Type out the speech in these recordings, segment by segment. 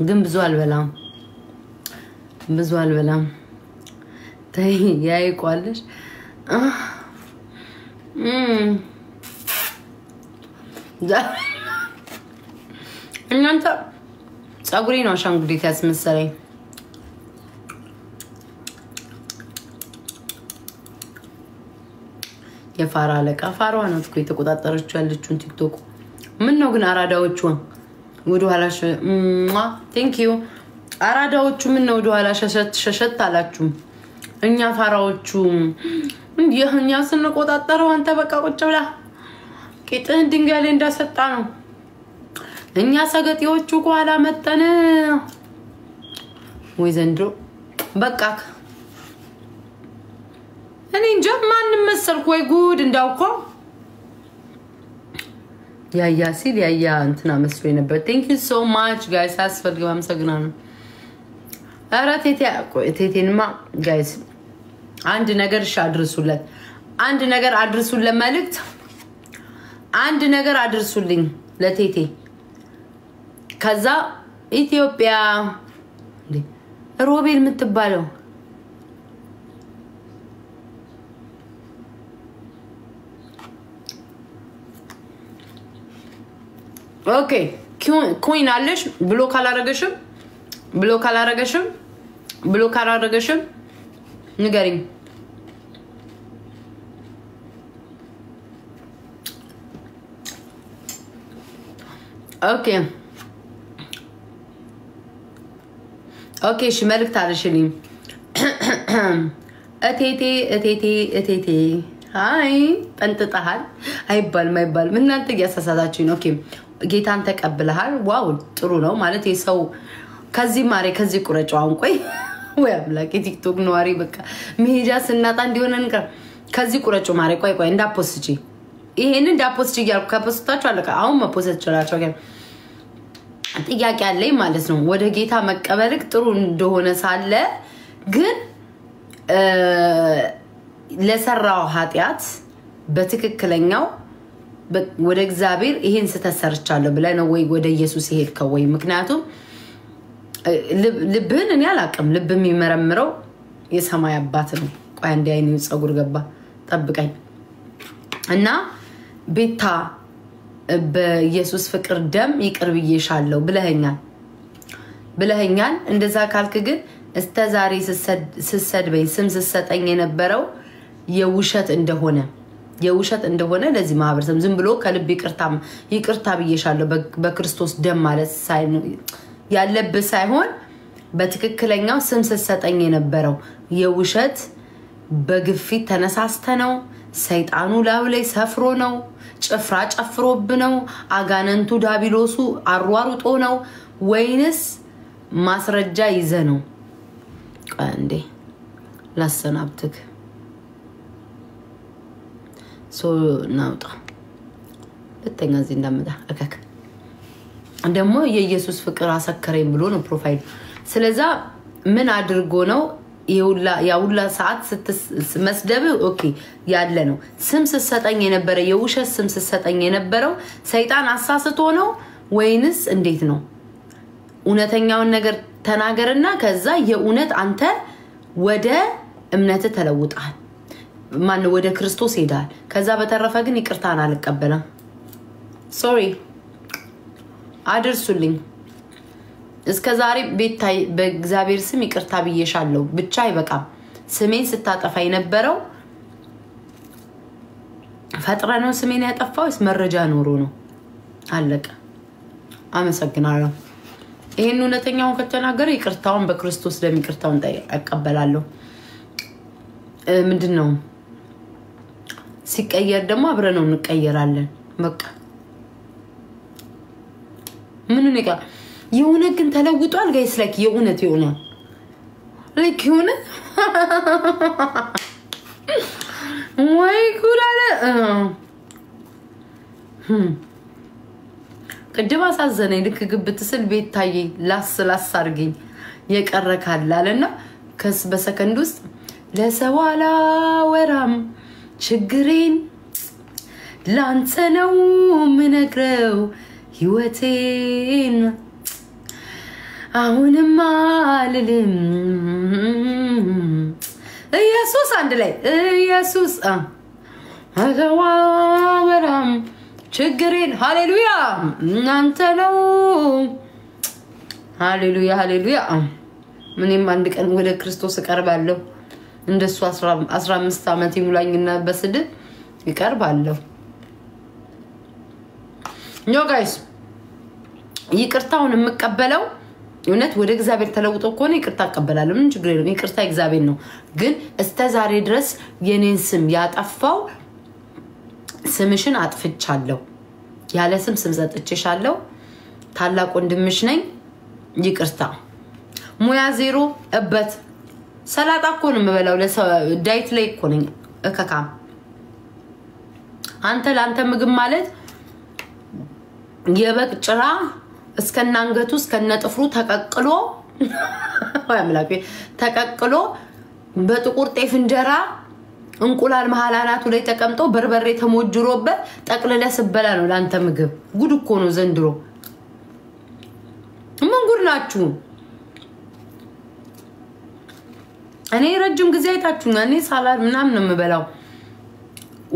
ግን ብዙ አልበላም ተይ ያይቋለሽ እናንተ ጸጉሬ ነው አሻንጉሊት ያስመሰለኝ የፋራ አለቃ ፋራዋ ነው እኮ የተቆጣጠረችው ያለችውን ቲክቶክ ምን ነው ግን አራዳዎቹ ወደ ኋላሽ ቴንክ ዩ አራዳዎቹ ምን ነው ወደ ኋላሽ ሸሸት አላችሁ እኛ ፋራዎቹ እንዲህኛ ስንቆጣጠረው አንተ በቃ ቁጭ ብላ ቂጥህን ድንጋይ ላይ እንዳሰጣ ነው እኛ ሰገጤዎቹ ኋላ መጣን ወይ ዘንድሮ በቃ እኔ እንጃ ማን መሰልኩ ወይ ጉድ እንዳውቆ ያያ ሲል ያያ እንትና መስሎ ነበር thank you so much guys አስፈልገው አመሰግናለሁ አራ ቴቴንማ guys አንድ ነገር አድርሱለት አንድ ነገር አድርሱለት መልእክት አንድ ነገር አድርሱልኝ ለቴቴ ከዛ ኢትዮጵያ ሮቤል የምትባለው ኦኬ ኩዊን አለሽ ብሎክ አላረገሽም ንገሪኝ ኦኬ ሽመልክት አለሽልኝ እቴቴ አይ ጠንጥጣሃል አይባልም እናንተ ያሳሳታችሁኝ ኦኬ ጌታን ተቀብለሃል ዋው ጥሩ ነው ማለት የሰው ከዚህ ማሬ ከዚህ ቁረጫው አንቆይ ወይ አምላክ ቲክቶክ ነዋሪ በቃ መሄጃ ስናጣ እንዲሆነ እንከር ከዚህ ቁረጫው ማሬ ቆይ እንዳፖስቺ ይሄን እንዳፖስቺ ያልኩ ከፖስታችሁ አለካ አሁን መፖስት ይችላልቻው ግን ጥያቄ አለኝ ማለት ነው ወደ ጌታ መቀበልክ ጥሩ እንደሆነ ሳለ ግን ለሰራው ኃጢያት በትክክለኛው ወደ እግዚአብሔር ይሄን ስተሰርቻለሁ ብለ ነው ወይ ወደ ኢየሱስ ይሄድከው ወይ ምክንያቱም ልብህን እኔ አላቅም ልብ የሚመረምረው የሰማይ አባት ነው ቆይ አንዴ አይኔው ጸጉር ገባ ጠብቀኝ እና ቤታ በኢየሱስ ፍቅር ደም ይቅርብዬሻለሁ ብለኸኛል እንደዛ ካልክ ግን እስተዛሬ ስሰድበኝ ስም ስሰጠኝ የነበረው የውሸት እንደሆነ ለዚህ ማህበረሰብ ዝም ብሎ ከልብ ይቅርታ ብዬሻለሁ በክርስቶስ ደም ማለት ያለብህ ሳይሆን በትክክለኛው ስም ስሰጠኝ የነበረው የውሸት በግፊት ተነሳስተ ነው ሰይጣኑ ላው ላይ ሰፍሮ ነው ጭፍራ ጨፍሮብ ነው አጋነንቱ ዳቢሎሱ አሯሩጦ ነው ወይንስ ማስረጃ ይዘ ነው አንዴ ላሰናብትክ ሶ ናውጣ ለተኛ እዚህ እንዳመጣ አካክ እንደሞ የኢየሱስ ፍቅር አሰከረኝ ብሎ ነው ፕሮፋይል ስለዛ ምን አድርጎ ነው ያውላ ሰዓት ስትመስደብ ኦኬ ያለ ነው ስም ስሰጠኝ የነበረ የውሸት ስም ስሰጠኝ የነበረው ሰይጣን አሳስቶ ነው ወይንስ እንዴት ነው እውነተኛውን ነገር ተናገርና ከዛ የኡነት አንተ ወደ እምነት ተለውጣል ማን ወደ ክርስቶስ ሄዳል ከዛ በተረፈ ግን ይቅርታን አልቀበለም ሶሪ አድርሱልኝ እስከዛሬ ቤታይ በእግዚአብሔር ስም ይቅርታ ብዬሻለሁ ብቻ አይበቃም ስሜን ስታጠፋ የነበረው ፈጥረ ነው ስሜን ያጠፋውስ መረጃ ኖሮ ነው አለቀ አመሰግናለሁ ይሄን እውነተኛውን ከተናገረ ይቅርታውን በክርስቶስ ደም ይቅርታውን ተቀበላለሁ ምንድነው ሲቀየር ደግሞ አብረነው እንቀየራለን በቃ ምን ነው የሆነ ግን ተለውጧል ጋይስ ላይክ የኡነት የሆነ ላይክ የሆነ ወይ ኩራለ ቅድም አሳዘነኝ ልክ ግብት ስል ቤት ታዬ ላስ አርገኝ የቀረካላለና ከስ በሰከንድ ውስጥ ለሰዋላ ወራም ችግሬን ላንተ ነው ምነግረው ህይወቴን አሁንማ አልልም ኢየሱስ አንድ ላይ ኢየሱስ አገዋበራም ችግሬን ሃሌሉያ እናንተ ነው ሃሌሉያ ሃሌሉያ ምንም አንድ ቀን ወደ ክርስቶስ እቀርባለሁ እንደሱ 15 አመት ይሙላኝና በስድብ ይቀርባለሁ ኖ ጋይስ ይቅርታውን የምቀበለው እውነት ወደ እግዚአብሔር ተለውጦ ኮኔ ይቅርታ አቀበላለሁ ምን ችግር የለም ይቅርታ እግዚአብሔር ነው ግን እስከ ዛሬ ድረስ የኔን ስም ያጠፋው ስምሽን አጥፍቻለሁ ያለ ስም ሰጥቼሻለሁ ታላቅ ወንድምሽ ነኝ ይቅርታ ሙያ ዜሮ እበት ሰላጣ እኮ ነው የምበላው ዳይት ላይ እኮ ነኝ እከካም አንተ ላንተ ምግብ ማለት የበቅ ጭራ እስከናንገቱ እስከነጥፍሩ ተቀቅሎ ወይ አምላኬ ተቀቅሎ በጥቁር ጤፍ እንጀራ እንቁላል መሃላናቱ ላይ ተቀምጦ በርበሬ ተሞጅሮበት ጠቅልለ ስበላ ነው ላንተ ምግብ ጉድ እኮ ነው ዘንድሮ ምን ጉድ ናችሁ እኔ ረጅም ጊዜ አይታችሁኝ እኔ ሳላድ ምናምን ነው የምበላው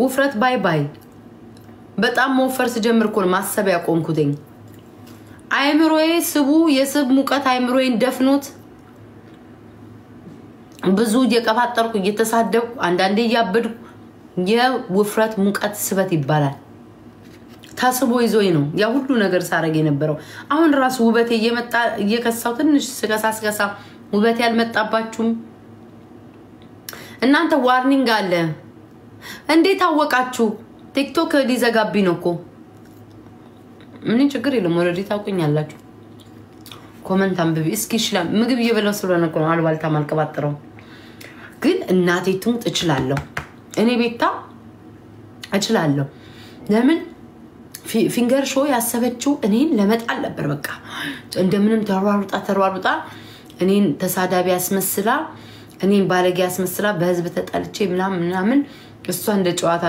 ውፍረት ባይ ባይ በጣም ወፈር ስጀምር እኮ ማሰብ ያቆምኩትኝ አይምሮዬ ስቡ የስብ ሙቀት አይምሮዬን ደፍኖት ብዙ እየቀፋጠርኩ እየተሳደብኩ አንዳንዴ ያበድኩ የውፍረት ሙቀት ስበት ይባላል ታስቦ ይዞይ ነው ያ ሁሉ ነገር ሳረግ የነበረው አሁን ራስ ውበት እየመጣ እየከሳው ትንሽ ስጋሳስጋሳ ውበት ያልመጣባችሁም እናንተ ዋርኒንግ አለ እንዴት አወቃችሁ ቲክቶክ ሊዘጋቢ ነውኮ ምን ችግር የለም ወረዲ ታውቁኛላችሁ ኮሜንት አንብቢ እስኪ ይችላል ምግብ እየበላው ስለሆነ ነው አልባልታ ማልቀባጥረው ግን እናቴ ትሙት እችላለሁ እኔ ቤታ እችላለሁ ለምን ፊንገር ሾው ያሰበችው እኔን ለመጣል ነበር በቃ እንደምንም ተሯሩጣ እኔን ተሳዳቢ ያስመስላ እኔን ባለጌ ያስመስላ በህዝብ ተጣልቼ ምናምን እሷ እንደ ጨዋታ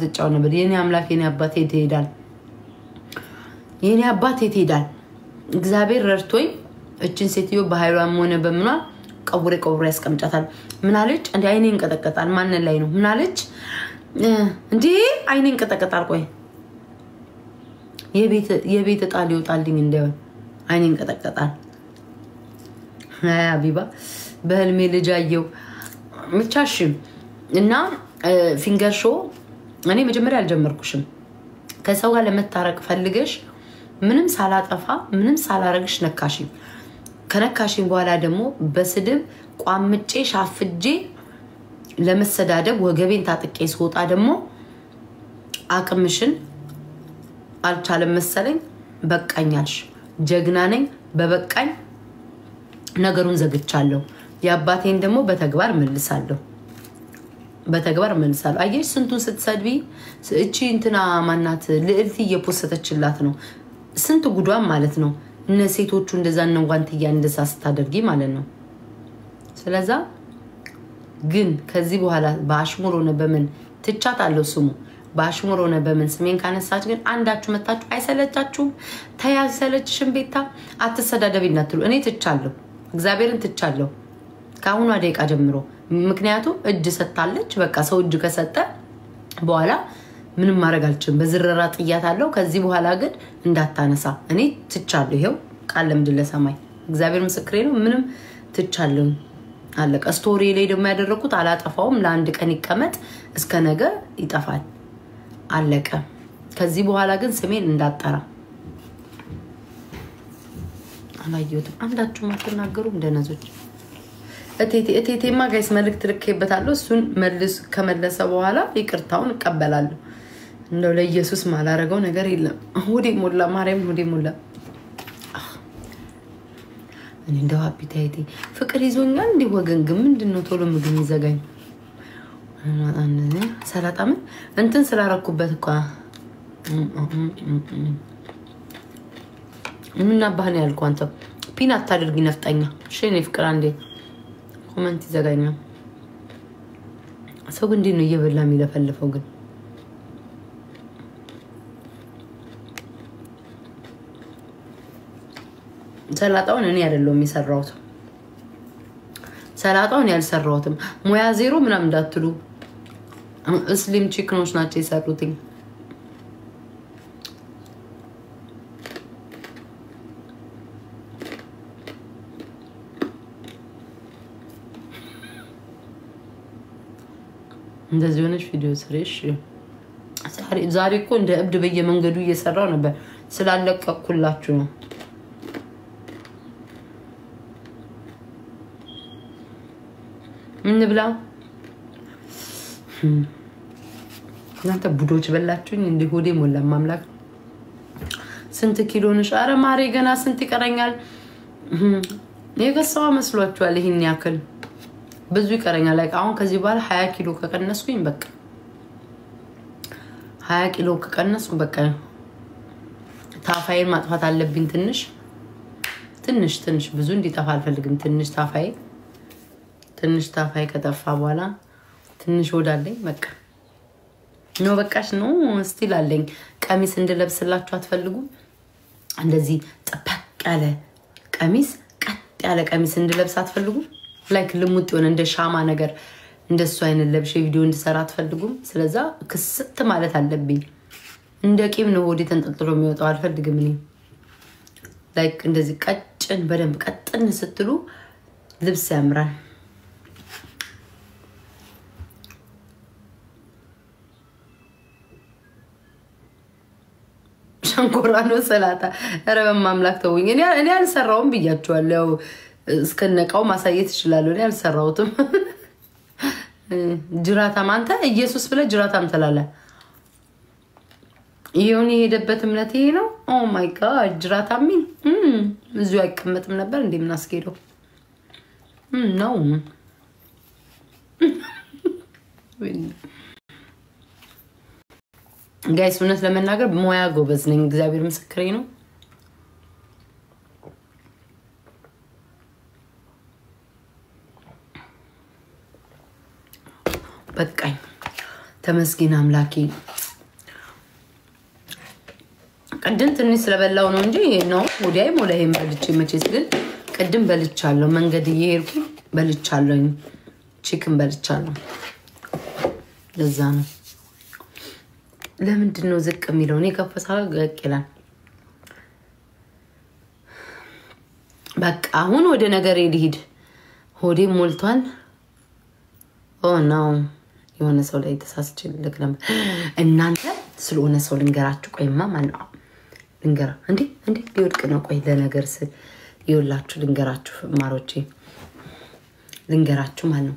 ተጫው ነበር የኔ አምላክ የኔ አባቴ ይሄዳል የኔ አባቴ ይሄዳል እግዚአብሔር ረድቶኝ እችን ሴትዮ በኃይሏም ሆነ በመኗ ቀውሬ ያስቀምጫታል ምን አለች እንዴ አይኔን እንቀጠቀጣል ማን ላይ ነው ምን አለች እንዴ አይኔን እንቀጠቀጣል ቆይ የቤት ጣል ይወጣልኝ እንደው አይኔን እንቀጠቀጣል አቢባ በህልሜ ልጃየው ምቻሽም እና ፊንገር ሾው እኔ መጀመሪያ አልጀመርኩሽም ከሰው ጋር ለመታረቅ ፈልገሽ ምንም ሳላጠፋ ምንም ሳላረግሽ ነካሽ ከነካሽኝ በኋላ ደግሞ በስድብ ቋምጬ ሻፍጄ ለመሰዳደብ ወገቤን ታጥቄ ስወጣ ደግሞ አቅምሽን አልቻለም መሰለኝ በቃኛልሽ ጀግና ነኝ በበቃኝ ነገሩን ዘግቻለሁ ያባቴን ደግሞ በተግባር መልሳለሁ አየሽ ስንቱን ስትሰድቢ እቺ እንትና ማናት ልዕልት እየፖሰተችላት ነው ስንት ጉዷን ማለት ነው እነ ሴቶቹ እንደዛ ነው ዋንትያ እንደዛ ስታደርጊ ማለት ነው ስለዛ ግን ከዚህ በኋላ ባሽሙሮ ነው በምን ትቻታለሁ ስሙ ባሽሙሮ ነው በምን ስሜን ካነሳች ግን አንዳችሁ መታችሁ አይሰለቻችሁም ተያሰለችሽም ቤታ አትሰዳደቢና ትሉ እኔ ትቻለሁ እግዚአብሔርን ትቻለሁ ካሁን ደቂቃ ጀምሮ ምክንያቱም እጅ ሰጣለች በቃ ሰው እጅ ከሰጠ በኋላ ምንም ማድረግ አልችልም በዝረራ ጥያታለሁ ከዚህ በኋላ ግን እንዳታነሳ እኔ ትቻለሁ ይሄው ቃል ለምድለ ሰማይ እግዚአብሔር ምስክሬ ነው ምንም ትቻለሁ አለቀ ስቶሪ ላይ ደግሞ ያደረኩት አላጠፋውም ለአንድ ቀን ይቀመጥ እስከ ነገ ይጠፋል አለቀ ከዚህ በኋላ ግን ስሜን እንዳጠራ አላየሁትም አንዳችሁም አትናገሩ እንደነዞች እቴቴማ ጋይስ መልእክት ልከይበታለሁ እሱን መልስ ከመለሰ በኋላ ይቅርታውን እቀበላለሁ እንደው ለኢየሱስ ማላረገው ነገር የለም ወዴ ሞላ ማርያም ወዴ ሞላ እኔ እንደው አፒታይቴ ፍቅር ይዞኛል እንዴ ወገን ግን ምንድነው ቶሎ ምግብ ይዘጋኝ ሰላጣ ምን እንትን ስላረኩበት እኮ ምን አባህን ያልኩ አንተ ፒናት ታድርጊ ነፍጠኛ እሺ እኔ ፍቅር አንዴ ኮሜንት ይዘጋኛ ሰው እንዴ ነው እየበላ የሚለፈልፈው ግን ሰላጣውን እኔ አይደለም የሰራሁት ሰላጣውን ያልሰራሁትም ሙያ ዜሮ ምናምን እንዳትሉ ስሊም ቺክኖች ናቸው የሰሩትኝ እንደዚህ ሆነሽ ቪዲዮ ስሪሽ ዛሬ እኮ እንደ እብድ በየመንገዱ እየሰራው ነበር ስላለቀኩላችሁ ነው ምን ብላ እናንተ ቡዶች በላችሁኝ እንደ ሆዴ ሞላ ማምላክ ስንት ኪሎ ነሽ አረ ማሬ ገና ስንት ይቀረኛል የገሳው መስሏችኋል ይሄን ያክል ብዙ ይቀረኛል ላይ አሁን ከዚህ በኋላ 20 ኪሎ ከቀነስኩኝ በቃ 20 ኪሎ ከቀነስኩ በቃ ታፋዬን ማጥፋት አለብኝ ትንሽ ብዙ እንዲጠፋ አልፈልግም ትንሽ ታፋዬ ከጠፋ በኋላ ትንሽ ወዳለኝ በቃ ነው በቃሽ ነው ስቲል አለኝ ቀሚስ እንድለብስላችሁ አትፈልጉ እንደዚህ ጥበቅ ያለ ቀሚስ ቀጥ ያለ ቀሚስ እንድለብስ አትፈልጉ ላይክ ልሙጥ የሆነ እንደ ሻማ ነገር እንደሱ አይነት ለብሼ ቪዲዮ እንድሰራ አትፈልጉም ስለዛ ክስት ማለት አለብኝ እንደ ቂም ነው ወዲ ተንጠልጥሎ የሚወጣው አልፈልግም እኔ ላይክ እንደዚህ ቀጭን በደንብ ቀጥን ስትሉ ልብስ ያምራል ሸንኮራኖ ሰላጣ ረበም ማምላክ ተውኝ እኔ አልሰራውም ብያችኋለሁ እስከነቃው ማሳየት ይችላል እኔ አልሰራውትም ጅራታም አንተ ኢየሱስ ብለ ጅራታም ተላለ ይሁን የሄደበት እምነት ይሄ ነው ኦ ማይ ጋድ ጅራታም እዚሁ አይቀመጥም ነበር እንዴ ምን አስኬደው ነው ጋይስ እውነት ለመናገር ሞያ ጎበዝ ነኝ እግዚአብሔር ምስክሬ ነው በቃኝ ተመስገን አምላኬ ቀደም ትንሽ ስለበላው ነው እንጂ ነው ወዲያይ ሞላዬም በልቼ መቼስ ግን ቀደም በልቻለሁ መንገድ እየሄድኩ በልቻለሁ ቺክን በልቻለሁ ለዛ ነው ለምንድን ነው ዝቅ የሚለው እኔ ከፈሳ ገቅላል በቃ አሁን ወደ ነገር ልሂድ ሆዴ ሞልቷል ኦ ነው የሆነ ሰው ላይ ተሳስቼ ልክለም እናንተ ስለሆነ ሰው ልንገራችሁ ቆይማ ማን ነው ልንገራ እንዴ ሊወድቅ ነው ቆይ ለነገር ስል ይውላችሁ ልንገራችሁ ማሮቼ ልንገራችሁ ማን ነው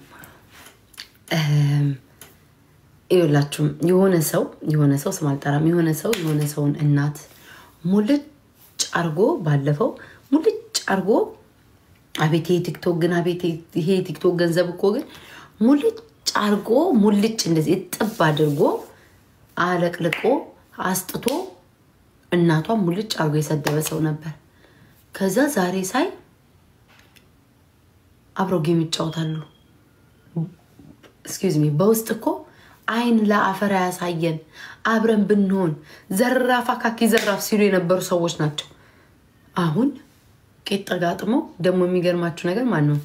ይውላችሁ የሆነ ሰው ስማልጠራም የሆነ ሰውን እናት ሙልጭ አርጎ ባለፈው ሙልጭ አርጎ አቤት ቲክቶክ ግን አቤት ይሄ ቲክቶክ ገንዘብ እኮ ግን ሙልጭ አርጎ ሙልጭ እንደዚህ ጥብ አድርጎ አለቅልቆ አስጥቶ እናቷን ሙልጭ አርጎ የሰደበ ሰው ነበር ከዛ ዛሬ ሳይ አብሮ ጌም ይጫወታሉ ኤክስኪውዝ ሚ በውስጥ እኮ አይን ለአፈር ያሳየን አብረን ብንሆን ዘራፋ ካኪ ዘራፍ ሲሉ የነበሩ ሰዎች ናቸው አሁን ቄጥ ተጋጥሞ ደሞ የሚገርማችሁ ነገር ማን ነው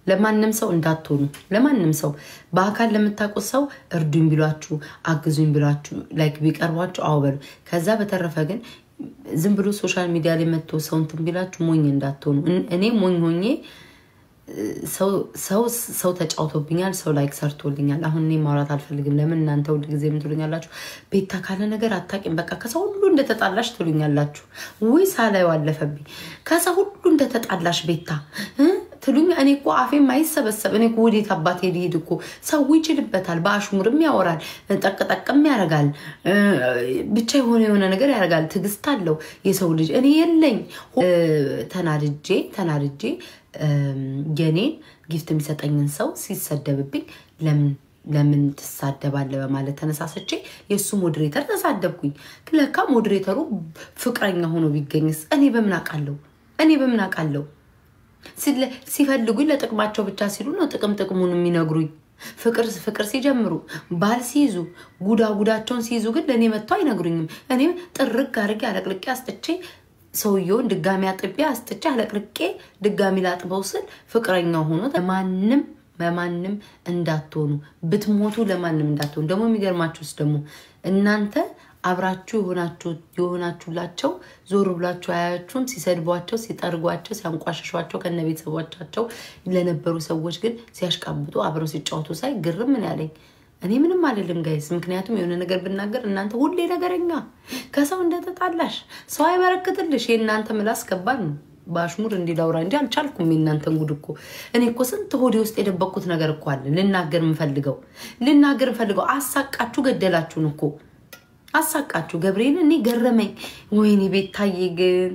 ለማንንም ሰው እንዳትሆኑ ለማንንም ሰው በአካል ለምታቆስ ሰው እርዱኝ ቢሏችሁ አግዙኝ ቢሏችሁ ላይክ ቢቀርቧችሁ አውበሉ ከዛ በተረፈ ግን ዝም ብሎ ሶሻል ሚዲያ ላይ መጥቶ ሰው እንትን ቢላችሁ ሞኝ እንዳትሆኑ እኔ ሞኝ ሆኜ ሰው ተጫውቶብኛል ሰው ላይክ ሰርቶልኛል አሁን እኔ ማውራት አልፈልግም ለምን እናንተ ሁሉ ጊዜ ምትሉኛላችሁ ቤታ ካለ ነገር አታቂም በቃ ከሰው ሁሉ እንደተጣላሽ ትሉኛላችሁ ወይ ሳላዩ አለፈብኝ ከሰው ሁሉ እንደተጣላሽ ቤታ ትሉኛ እኔ እኮ አፌም አይሰበሰብ እኔ እኮ ወዴት አባቴ ሊሄድ እኮ ሰው ይችልበታል ባሹምርም ያወራል ጠቅጠቅም ያረጋል ብቻ የሆነ ነገር ያረጋል ትግስት አለው የሰው ልጅ እኔ የለኝ ተናድጄ የኔን ጊፍት የሚሰጠኝን ሰው ሲሰደብብኝ ለምን ተሳደባለ በማለት ተነሳሰቼ የሱ ሞዴሬተር ተሳደብኩኝ ለካ ሞዴሬተሩ ፍቅረኛ ሆኖ ቢገኝስ እኔ በምን አቃለው ሲፈልጉኝ ለጥቅማቸው ብቻ ሲሉ ነው ጥቅሙን የሚነግሩኝ ፍቅር ሲጀምሩ ባል ሲይዙ ጉዳቸውን ሲይዙ ግን ለኔ መጥቶ አይነግሩኝም እኔ ጥርቅ አርጌ አለቅልቄ አስጥቼ ሰውየውን ድጋሚ አጥቤ አስጥቼ አለቅልቄ ድጋሚ ላጥበው ስል ፍቅረኛው ሆኖ ለማንም እንዳትሆኑ ብትሞቱ ለማንም እንዳትሆኑ ደግሞ የሚገርማችሁስ ደግሞ እናንተ አብራችሁ የሆናችሁላቸው ዞር ብላችሁ አያችሁም ሲሰድቧቸው ሲጠርጓቸው ሲያንቋሽሿቸው ከነቤተሰቦቻቸው ለነበሩ ሰዎች ግን ሲያሽቃብጡ አብረው ሲጫወቱ ሳይ ግርም ምን ያለኝ እኔ ምንም አይደለም ጋይስ ምክንያቱም የሆነ ነገር ብናገር እናንተ ሁሌ ነገረኛ ከሰው እንደተጣላሽ ሰው አይበረክትልሽ የእናንተ ምላስ ከባድ ነው ባሽሙር እንዲላውራ እንጂ አልቻልኩም እናንተን ጉድ እኮ እኔ እኮ ስንት ሆዴ ውስጥ የደበቁት ነገር እኮ አለ ልናገር ምፈልገው አሳቃችሁ ገደላችሁን እኮ አሳቃችሁ ገብርኤል እኔ ገረመኝ ወይኔ ቤታዬ ግን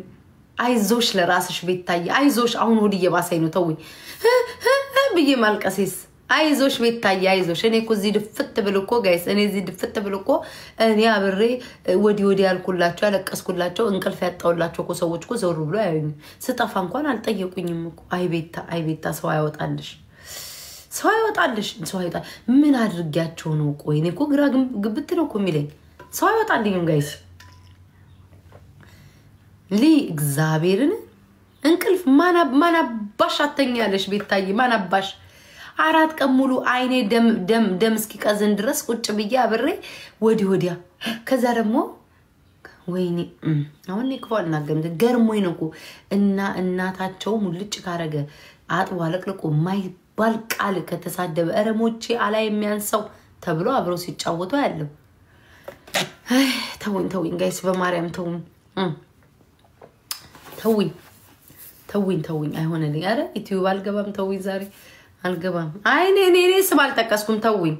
አይዞሽ ለራስሽ ቤታዬ አይዞሽ አሁን ሆድ እየባሰኝ ነው ተውኝ ብዬ ማልቀሴስ አይዞሽ ቤታዬ አይዞሽ እኔ እኮ እዚህ ድፍት ብልኮ ጋይስ እኔ እዚህ ድፍት ብልኮ እኔ አብሬ ወዲ ያልኩላቸው ያለቀስኩላቸው እንቅልፍ ያጣውላቸው እኮ ሰዎች እኮ ዘውር ብሎ ያዩኝ ስጠፋ እንኳን አልጠየቁኝም እኮ አይቤታ ሰው አይወጣልሽ ሰው አይወጣ ምን አድርጊያቸው ነው ቆይ እኔ እኮ ግራ ግብት ነው እኮ የሚለኝ ሰው አይወጣልኝም ጋይስ እግዚአብሔርን እንቅልፍ ማናባሽ አተኛለሽ ቤታዬ ማናባሽ አራት ቀን ሙሉ አይኔ ደም እስኪቀዝን ድረስ ቁጭ ብዬ አብሬ ወዲያ ከዛ ደግሞ ወይኔ አሁን ይክፋል እናገም ገርሞኝ ነው እና እናታቸው ሙልጭ ካረገ አጥዋ ለቅልቆ ማይባል ቃል ከተሳደበ አረሞቼ አላይ የሚያንሰው ተብሎ አብረው ሲጫወቱ ያለው ተውኝ ጋይስ በማርያም ተውኝ አይሆነልኝ አረ ዩቲዩብ አልገባም ተውኝ ዛሬ አልገባም አይ እኔ ስም አልጠቀስኩም ተውኝ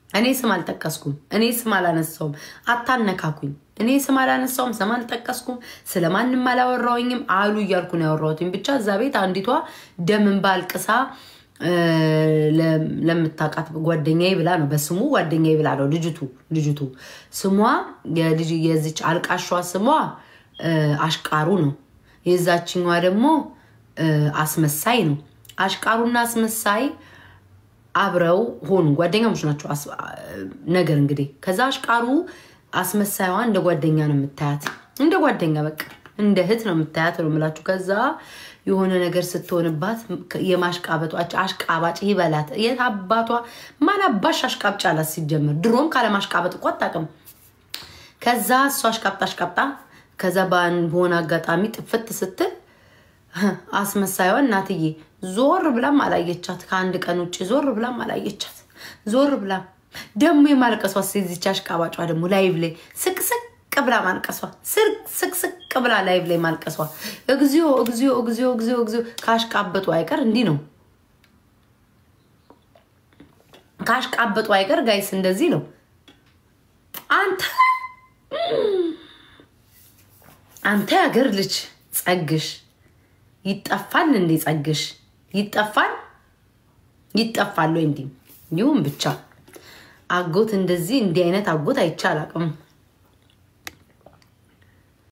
እኔ ስም አልጠቀስኩም እኔ ስም አላነሳውም አታነካኩኝ እኔ ስም አላነሳውም ስም አልጠቀስኩም ስለማንም አላወራውኝም አሉ ይያልኩ ነው ያወራውኝ ብቻ እዛ ቤት አንዲቷ ደምን ባልቅሳ ለምታቃት ጓደኛዬ ብላ ነው በስሙ ጓደኛዬ ብላ ነው ልጅቱ ስሟ የዚች አልቃሿ ስሟ አሽቃሩ ነው የዛችኛዋ ደግሞ አስመሳይ ነው አሽቃሩና አስመሳይ አብረው ሆኑ ጓደኛሞች ናቸው ነገር እንግዲህ ከዛ አሽቃሩ አስመሳይዋ እንደ ጓደኛ ነው የምታያት እንደ ጓደኛ በቃ እንደ እህት ነው የምታያት ነው የምላችሁ ከዛ የሆነ ነገር ስትሆንባት የማሽቃበጧ አሽቃባጭ ይበላት የታባቷ ማናባሽ አሽቃብጫላት ሲጀምር ድሮም ካለ ማሽቃበጥ እኮ አጣቀም ከዛ እሷ አሽቃብጣ ከዛ በሆነ አጋጣሚ ጥፍት ስትል አስመሳይዋ እናትዬ ዞር ብላም አላየቻት ከአንድ ቀን ውጪ ዞር ብላም አላየቻት ዞር ብላ ደሞ የማልቀሷ ሲዚች አሽቃባጯ ደሞ ላይቭ ላይ ስቅስቅ ብላ ማልቀሷ ስቅስቅ ብላ ላይቭ ላይ ማልቀሷ እግዚኦ ካሽቃበጡ አይቀር እንዲ ነው ካሽቃበጡ አይቀር ጋይስ እንደዚህ ነው አንተ ያገር ልጅ ጸግሽ ይጣፋል እንዴ ጸግሽ ይጣፋል ወይ እንዴ ይሁን ብቻ አጎት እንደዚህ እንዲ አይነት አጎት አይቻላቅም